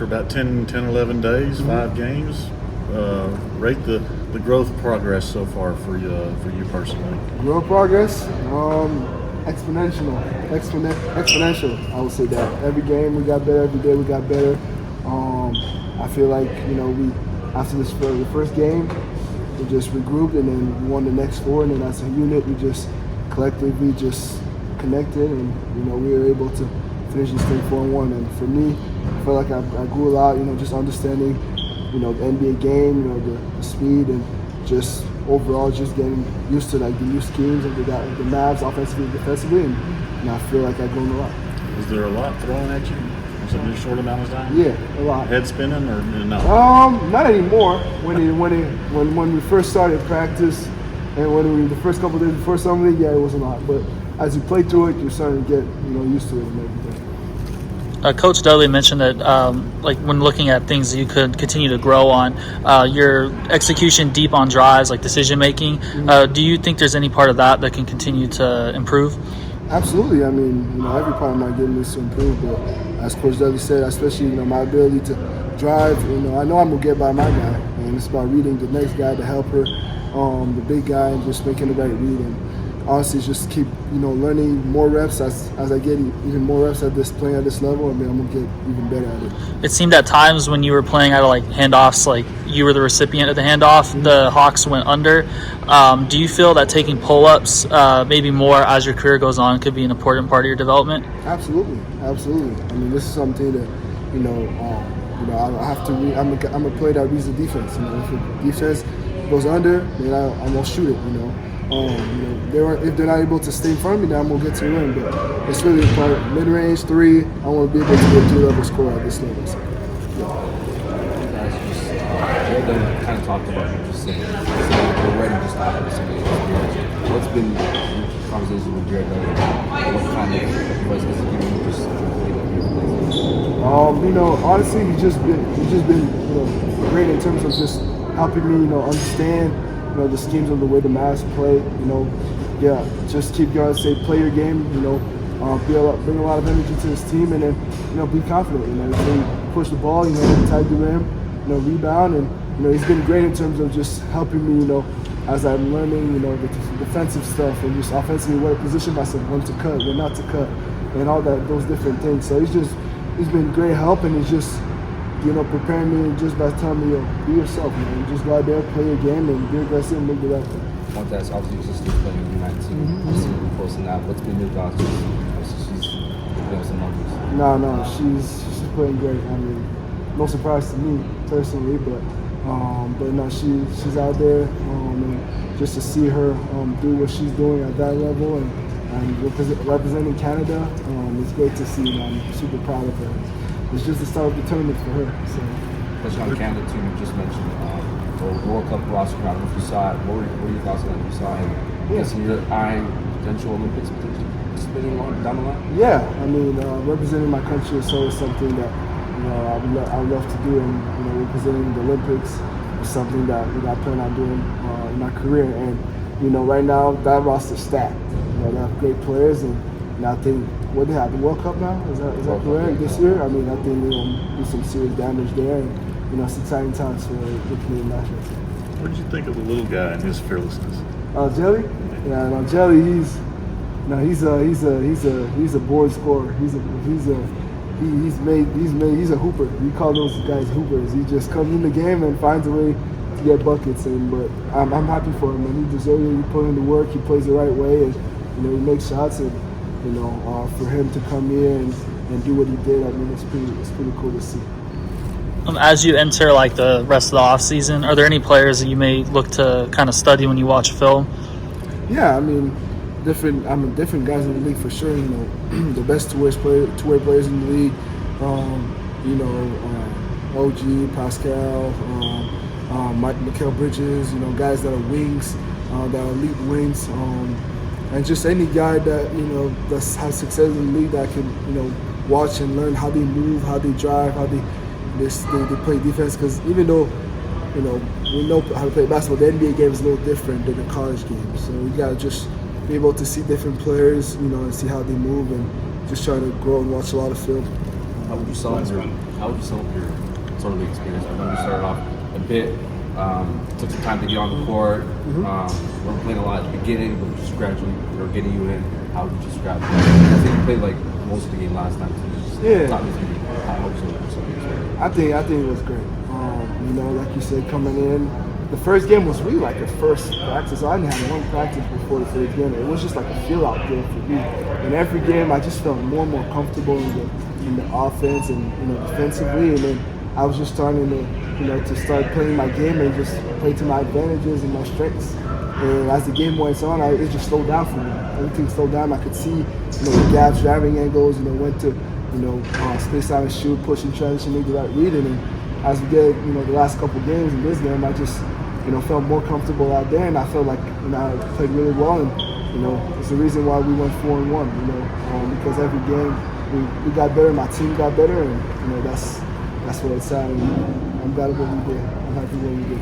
after about 10, 11 days, 5 games. Rate the growth progress so far for you personally. Growth progress, exponential. I would say that every game we got better, every day we got better. I feel like we after the first game we just regrouped and then we won the next 4, and then as a unit we just collectively just connected, and we were able to finish this thing 4-1. And for me, I feel like I grew a lot. Just understanding the NBA game, the speed, and just overall just getting used to like the new schemes of the Mavs offensively and defensively, and I feel like I've grown a lot. Was there a lot thrown at you in a short amount of time? Yeah, a lot. Head spinning or no? Not anymore. When we first started practice, and the first couple of days before summer league, yeah, it was a lot. But as you play through it, you're starting to get used to it and everything. Coach Dudley mentioned that, like when looking at things that you could continue to grow on, your execution deep on drives, like decision making. Do you think there's any part of that can continue to improve? Absolutely. I mean, every part of my game needs to improve. But as Coach Dudley said, especially my ability to drive. I know I'm gonna get by my guy, and it's about reading the next guy, the helper, the big guy, and just making the right read. And honestly, just keep learning more reps as I get even more reps at playing at this level. I mean, I'm gonna get even better at it. It seemed at times when you were playing out of like handoffs, like you were the recipient of the handoff, the Hawks went under. Do you feel that taking pull-ups maybe more as your career goes on could be an important part of your development? Absolutely. I mean, this is something that I have to. I'm a player that reads the defense. If the defense goes under, then I'm gonna shoot it. If they're not able to stay in front of me, then I'm gonna get to the rim. But it's really important. Mid-range 3, I want to be able to get 3-level score at this level. So, Jared kind of talked about what you're saying. We're ready to stop at some of these experiences. What's been your conversation with Jared? What kind of advice has he given you just honestly, he's just been great in terms of just helping me, understand the schemes of the way the Mavs play. Just keep going. Say play your game. Bring a lot of energy to his team, and then be confident. Push the ball. Tag the rim. Rebound, and he's been great in terms of just helping me. As I'm learning, the defensive stuff and just offensively where to position myself, when to cut, when not to cut, and all those different things. So he's been great help, and he's just preparing me just by telling me, be yourself, man. Just go out there, play your game, and be aggressive and make the right thing. I want to ask, obviously, your sister's playing in the U19. I've seen you posting that. What's been your thoughts? She's playing some numbers. No, she's playing great. I mean, no surprise to me personally, but no, she's out there, and just to see her do what she's doing at that level and representing Canada, it's great to see. And I'm super proud of her. It's just the start of the tournament for her. So. Touching on the Canada team, you just mentioned the World Cup roster. I don't know if you saw it. What were your thoughts on that? You saw it. Guessing you're eyeing potential Olympics participating down the line? Yeah, I mean, representing my country is always something that I would love to do, and representing the Olympics is something that I plan on doing in my career. And right now that roster's stacked. They have great players, and I think what they have the World Cup now is that correct this year? I mean, I think they'll do some serious damage there, and it's exciting times for the Canadian national team. What did you think of the little guy and his fearlessness? Jelly? Yeah, no, Jelly. He's a board scorer. He's a hooper. We call those guys hoopers. He just comes in the game and finds a way to get buckets. But I'm happy for him, and he deserves it. He put in the work. He plays the right way, and he makes shots. And for him to come here and do what he did, I mean, it's pretty cool to see. As you enter like the rest of the off season, are there any players that you may look to kind of study when you watch film? Yeah, I mean, different guys in the league for sure. The best two-way players in the league. OG, Pascal, Mikal Bridges. Guys that are wings, that are elite wings. And just any guy that that has success in the league that can watch and learn how they move, how they drive, how they play defense. Because even though we know how to play basketball, the NBA game is a little different than the college game. So we gotta just be able to see different players, and see how they move, and just try to grow and watch a lot of film. How would you sum up your sort of the experience? I know you started off a bit, took some time to get on the court. Weren't playing a lot at the beginning, but just gradually we were getting you in. How would you describe it? I think you played like most of the game last time too. Yeah. Talk me through how was it? I think it was great. You know, like you said, coming in, the first game was really like a first practice. I didn't have one practice before the first game. It was just like a feel out game for me. And every game, I just felt more and more comfortable in the offense and defensively. And then I was just starting to start playing my game and just play to my advantages and my strengths. And as the game went on, it just slowed down for me. Everything slowed down. I could see, the gaps, driving angles. Went to, space out and shoot, push and transition, make the right reading. And as we get, the last couple games in this game, I just, felt more comfortable out there, and I felt like, I played really well. And it's the reason why we went 4-1. Because every game we got better, my team got better, and that's what it's at. And I'm glad what we did. I'm happy what we did.